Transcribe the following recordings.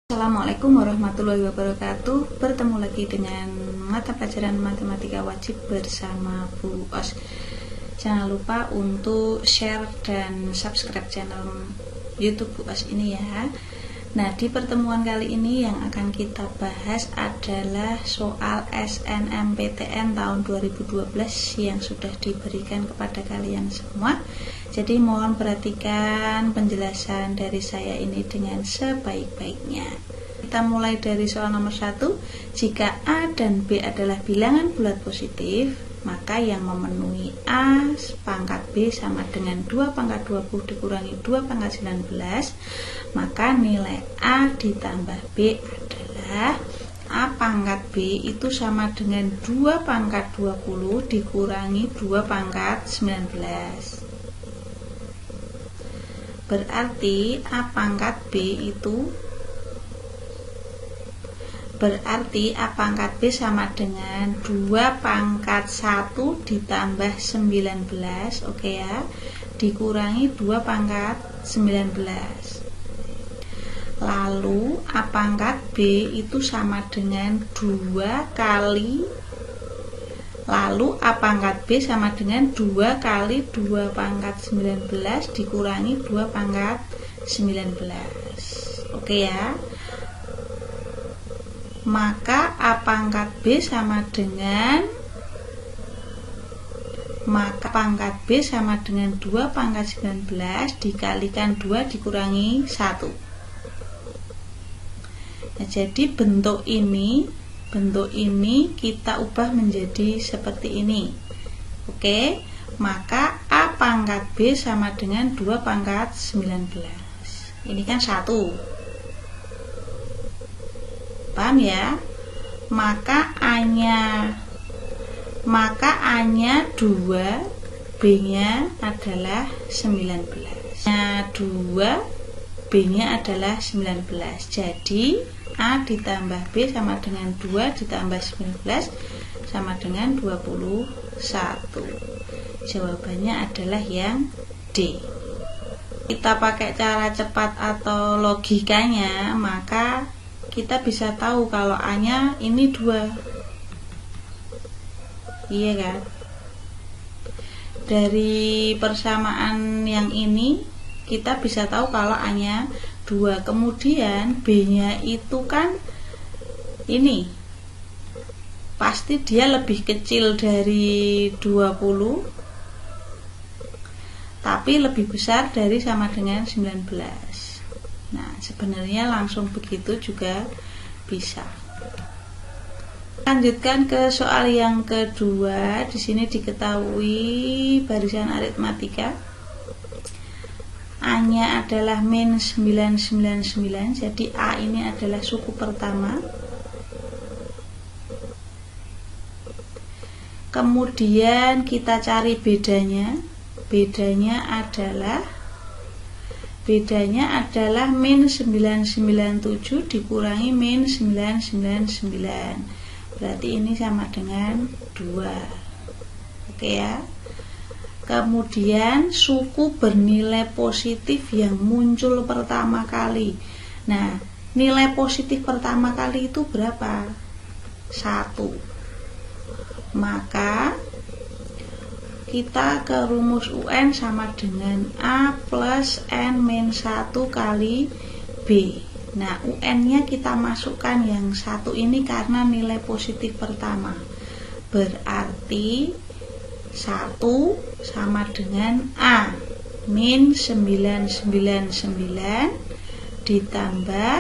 Assalamualaikum warahmatullahi wabarakatuh. Bertemu lagi dengan mata pelajaran matematika wajib bersama Bu Os. Jangan lupa untuk share dan subscribe channel YouTube Bu Os ini ya. Nah, di pertemuan kali ini yang akan kita bahas adalah soal SNMPTN tahun 2012 yang sudah diberikan kepada kalian semua. Jadi mohon perhatikan penjelasan dari saya ini dengan sebaik-baiknya. Kita mulai dari soal nomor 1. Jika A dan B adalah bilangan bulat positif, maka yang memenuhi A pangkat B sama dengan 2 pangkat 20 dikurangi 2 pangkat 19, maka nilai A ditambah B adalah A pangkat B itu sama dengan 2 pangkat 20 dikurangi 2 pangkat 19. Berarti A pangkat B sama dengan 2 pangkat 1 ditambah 19, oke ya, dikurangi 2 pangkat 19. Lalu A pangkat B itu sama dengan 2 kali, lalu A pangkat B sama dengan 2 kali 2 pangkat 19 dikurangi 2 pangkat 19, oke ya. Maka A pangkat B sama dengan 2 pangkat 19 dikalikan 2 dikurangi 1. Nah, jadi bentuk ini kita ubah menjadi seperti ini. Oke, maka A pangkat B sama dengan 2 pangkat 19. Ini kan 1. Paham ya? Maka A-nya 2, B-nya adalah 19. Nah, 2, B-nya adalah 19. Jadi A ditambah B sama dengan 2 ditambah 19 sama dengan 21. Jawabannya adalah yang D. Kita pakai cara cepat atau logikanya, maka kita bisa tahu kalau A-nya ini 2. Iya kan? Dari persamaan yang ini kita bisa tahu kalau A-nya 2. Kemudian B-nya itu kan ini pasti dia lebih kecil dari 20, tapi lebih besar dari sama dengan 19. Nah, sebenarnya langsung begitu juga bisa. Lanjutkan ke soal yang kedua. Di sini diketahui barisan aritmatika. A-nya adalah min 999. Jadi A ini adalah suku pertama. Kemudian kita cari bedanya. Bedanya adalah min 997 dikurangi min 999. Berarti ini sama dengan 2. Oke ya. Kemudian suku bernilai positif yang muncul pertama kali. Nah, nilai positif pertama kali itu berapa? 1. Maka kita ke rumus UN sama dengan A plus N min 1 kali B. Nah, UN-nya kita masukkan yang 1 ini karena nilai positif pertama. Berarti 1 sama dengan A min 999 ditambah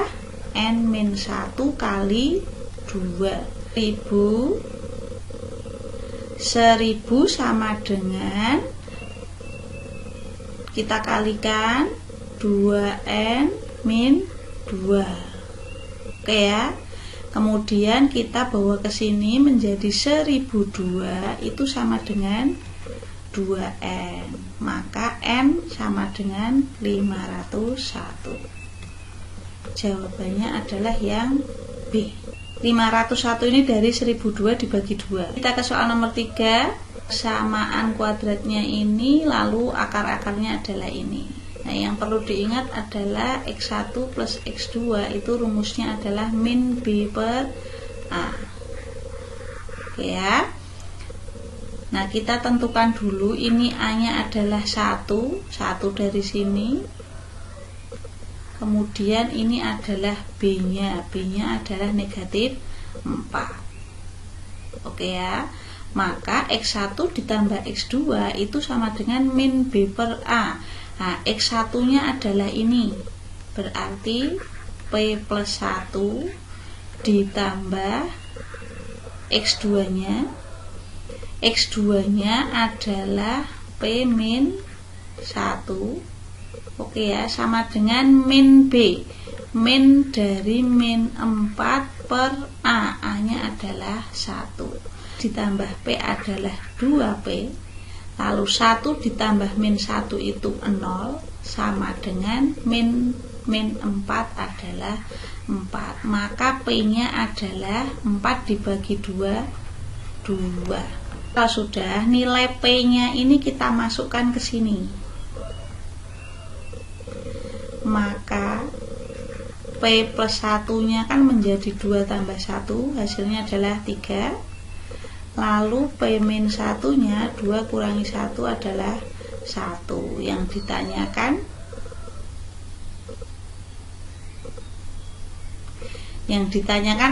N min 1 kali 2. 1000 sama dengan, kita kalikan 2N min 2. Oke ya. Kemudian kita bawa ke sini menjadi 1002, itu sama dengan 2N. Maka N sama dengan 501. Jawabannya adalah yang B. 501 ini dari 1002 dibagi 2. Kita ke soal nomor 3. Samaan kuadratnya ini, lalu akar-akarnya adalah ini. Nah, yang perlu diingat adalah X1 plus X2 itu rumusnya adalah min B per A. Oke ya. Nah, kita tentukan dulu ini A-nya adalah 1 dari sini. Kemudian ini adalah B-nya. B-nya adalah negatif 4. Oke ya. Maka X1 ditambah X2 itu sama dengan min B per A. Nah, X1-nya adalah ini. Berarti P plus 1 ditambah X2-nya. X2-nya adalah P min 1. Oke ya, sama dengan min B. Min dari min 4 per A. A-nya adalah 1. Ditambah P adalah 2P. Lalu 1 ditambah min 1 itu 0. Sama dengan min 4 adalah 4. Maka P-nya adalah 4 dibagi 2. Kalau sudah, nilai P-nya ini kita masukkan ke sini. Maka P plus 1-nya kan menjadi 2 tambah 1, hasilnya adalah 3. Lalu P min 1-nya 2 kurangi 1 adalah 1. Yang ditanyakan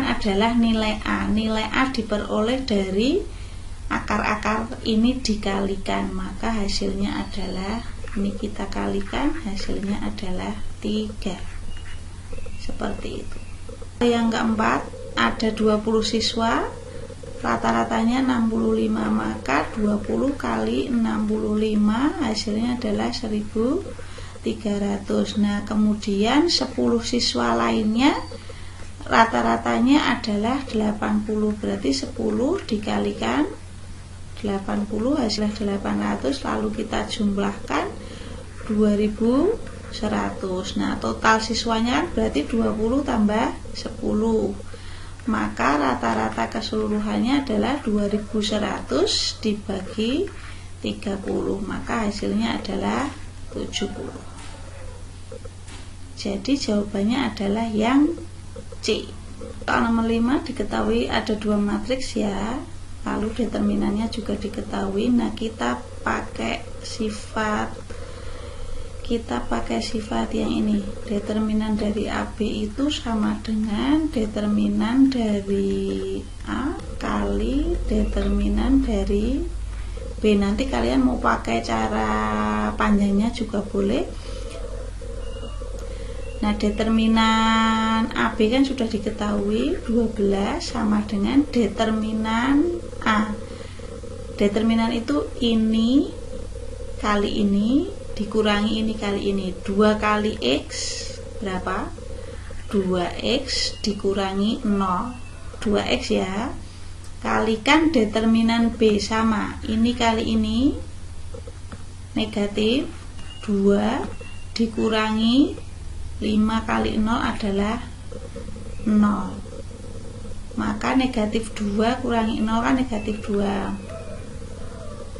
adalah nilai A. Nilai A diperoleh dari akar-akar ini dikalikan, maka hasilnya adalah, ini kita kalikan, hasilnya adalah 3. Seperti itu. Yang keempat, ada 20 siswa, rata-ratanya 65, maka 20 kali 65 hasilnya adalah 1300. Nah, kemudian 10 siswa lainnya rata-ratanya adalah 80, berarti 10 dikalikan 80 hasilnya 800, lalu kita jumlahkan 2100. Nah, total siswanya berarti 20 tambah 10. Maka rata-rata keseluruhannya adalah 2100 dibagi 30, maka hasilnya adalah 70. Jadi jawabannya adalah yang C. Soal nomor 5 diketahui ada 2 matriks ya. Lalu determinannya juga diketahui. Nah, kita pakai sifat yang ini. Determinan dari AB itu sama dengan determinan dari A kali determinan dari B. Nanti kalian mau pakai cara panjangnya juga boleh. Nah, determinan AB kan sudah diketahui, 12 sama dengan determinan A. Determinan itu ini kali ini dikurangi ini kali ini. 2 kali X berapa? 2X dikurangi 0, 2X ya. Kalikan determinan B sama ini kali ini, negatif 2 dikurangi 5 kali 0 adalah 0. Maka negatif 2 kurangi 0 kan negatif 2.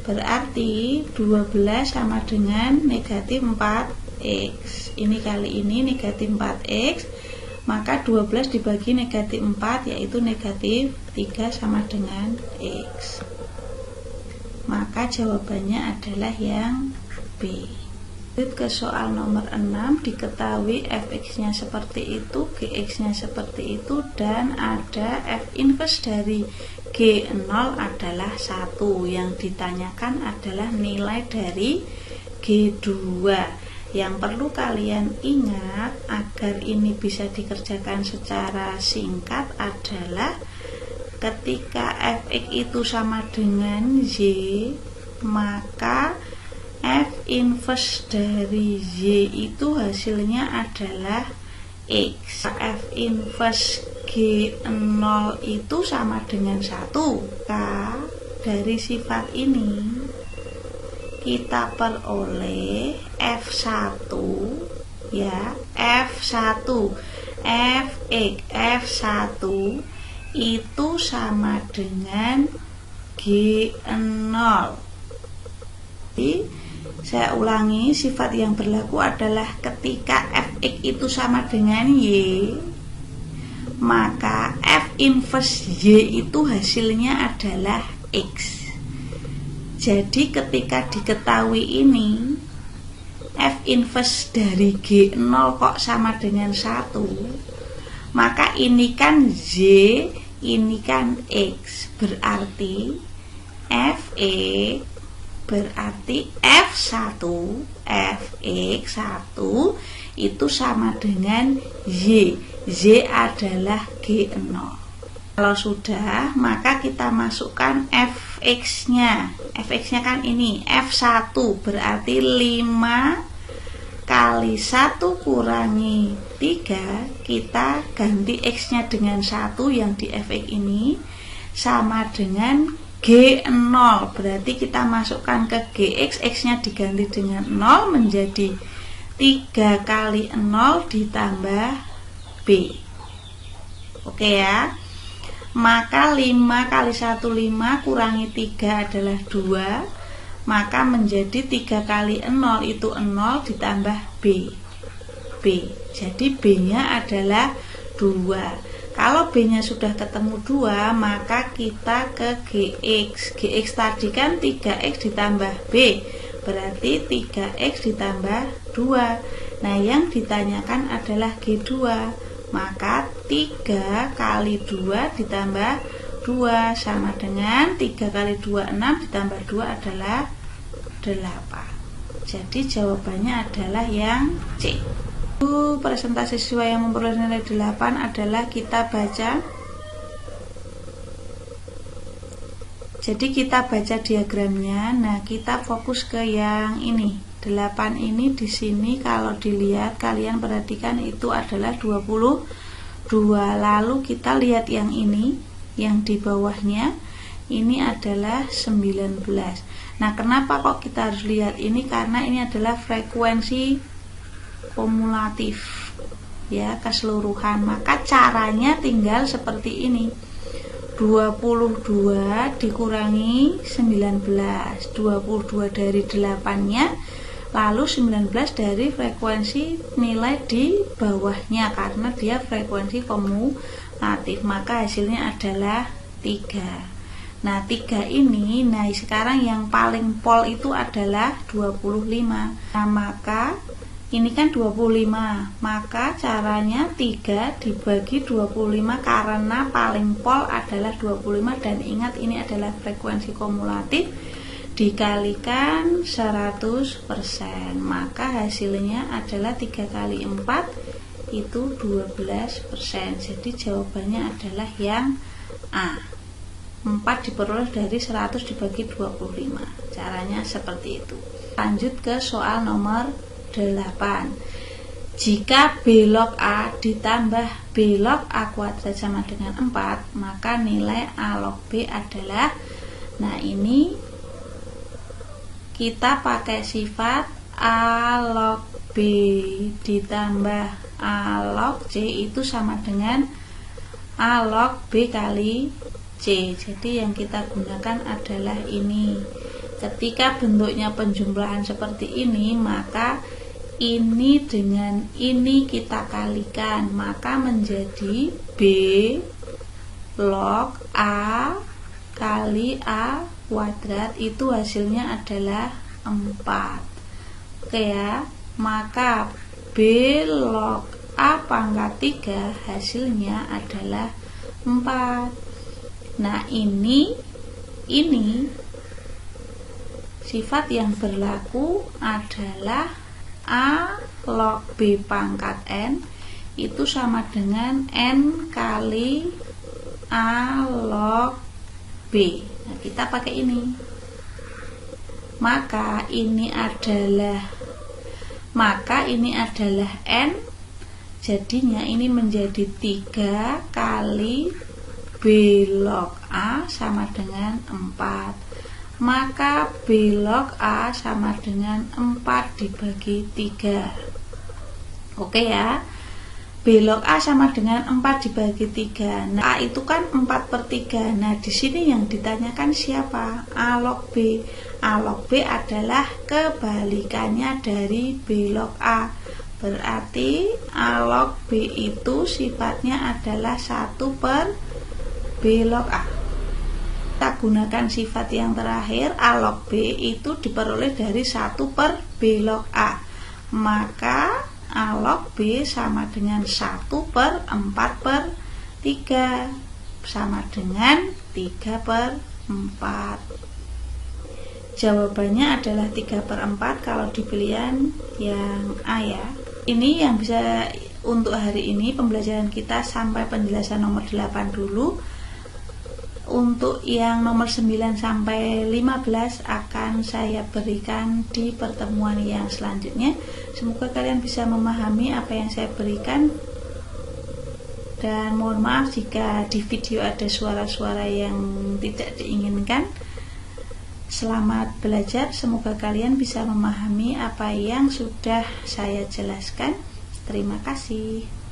Berarti 12 sama dengan negatif 4X. Ini kali ini negatif 4X. Maka 12 dibagi negatif 4 yaitu negatif 3 sama dengan X. Maka jawabannya adalah yang B. Ke soal nomor 6, diketahui fx-nya seperti itu, gx-nya seperti itu, dan ada f inverse dari G0 adalah 1. Yang ditanyakan adalah nilai dari G2. Yang perlu kalian ingat agar ini bisa dikerjakan secara singkat adalah ketika fx itu sama dengan Y, maka F inverse dari Y itu hasilnya adalah X. F inverse G0 itu sama dengan 1. Maka dari sifat ini kita peroleh F1 ya, F1 F1 itu sama dengan G0. Jadi Saya ulangi, sifat yang berlaku adalah ketika fx itu sama dengan y, maka f inverse y itu hasilnya adalah x. Jadi ketika diketahui ini f inverse dari G0 kok sama dengan 1, maka ini kan Y, ini kan X. Berarti Fx berarti F1 Fx1 itu sama dengan Y. Y adalah G0. Kalau sudah, maka kita masukkan Fx-nya. Fx-nya kan ini F1 berarti 5 kali 1 kurangi 3, kita ganti X-nya dengan 1 yang di Fx ini sama dengan G0, berarti kita masukkan ke Gx, X-nya diganti dengan 0 menjadi 3 kali 0 ditambah B. Oke ya. Maka 5 kali 1 5 kurangi 3 adalah 2, maka menjadi 3 kali 0 itu 0 ditambah B. Jadi B-nya adalah 2. Kalau B-nya sudah ketemu 2, maka kita ke Gx. Gx tadi kan 3x ditambah B, berarti 3x ditambah 2. Nah, yang ditanyakan adalah G2. Maka 3 kali 2 ditambah 2 sama dengan 3 kali 2 6 ditambah 2 adalah 8. Jadi jawabannya adalah yang C. Presentasi siswa yang memperoleh nilai 8 adalah kita baca. Jadi kita baca diagramnya. Nah, kita fokus ke yang ini. 8 ini di sini kalau dilihat, kalian perhatikan itu adalah 22. Lalu kita lihat yang ini, yang di bawahnya ini adalah 19. Nah, kenapa kok kita harus lihat ini? Karena ini adalah frekuensi kumulatif ya, keseluruhan. Maka caranya tinggal seperti ini. 22 dikurangi 19, 22 dari 8-nya, lalu 19 dari frekuensi nilai di bawahnya karena dia frekuensi kumulatif, maka hasilnya adalah 3. Nah, 3 ini, nah sekarang yang paling pol itu adalah 25. Nah, maka ini kan 25, maka caranya 3 dibagi 25 karena paling pol adalah 25, dan ingat ini adalah frekuensi kumulatif dikalikan 100%, maka hasilnya adalah 3 kali 4 itu 12%. Jadi jawabannya adalah yang A. 4 diperoleh dari 100 dibagi 25. Caranya seperti itu. Lanjut ke soal nomor 8. Jika B log A ditambah B log A kuadrat sama dengan 4, maka nilai A log B adalah, nah ini kita pakai sifat A log B ditambah A log C itu sama dengan A log B kali C. Jadi yang kita gunakan adalah ini. Ketika bentuknya penjumlahan seperti ini, maka ini dengan ini kita kalikan, maka menjadi B log A kali A kuadrat, itu hasilnya adalah 4. Oke ya, maka B log A pangkat 3 hasilnya adalah 4. Nah, ini sifat yang berlaku adalah A log B pangkat N itu sama dengan N kali A log B. Nah, kita pakai ini. Maka ini adalah N, jadinya ini menjadi 3 kali B log A sama dengan 4. Maka B log A sama dengan 4 dibagi 3. Oke ya. B log A sama dengan 4 dibagi 3. Nah, A itu kan 4/3. Nah, di sini yang ditanyakan siapa? A log B. A log B adalah kebalikannya dari B log A. Berarti A log B itu sifatnya adalah 1/B log A. Kita gunakan sifat yang terakhir, A log B itu diperoleh dari 1/B log A. Maka A log B sama dengan 1/4/3 sama dengan 3/4. Jawabannya adalah 3/4 kalau di pilihan yang A ya. Ini yang bisa untuk hari ini pembelajaran kita sampai penjelasan nomor 8 dulu. Untuk yang nomor 9 sampai 15 akan saya berikan di pertemuan yang selanjutnya. Semoga kalian bisa memahami apa yang saya berikan. Dan mohon maaf jika di video ada suara-suara yang tidak diinginkan. Selamat belajar, semoga kalian bisa memahami apa yang sudah saya jelaskan. Terima kasih.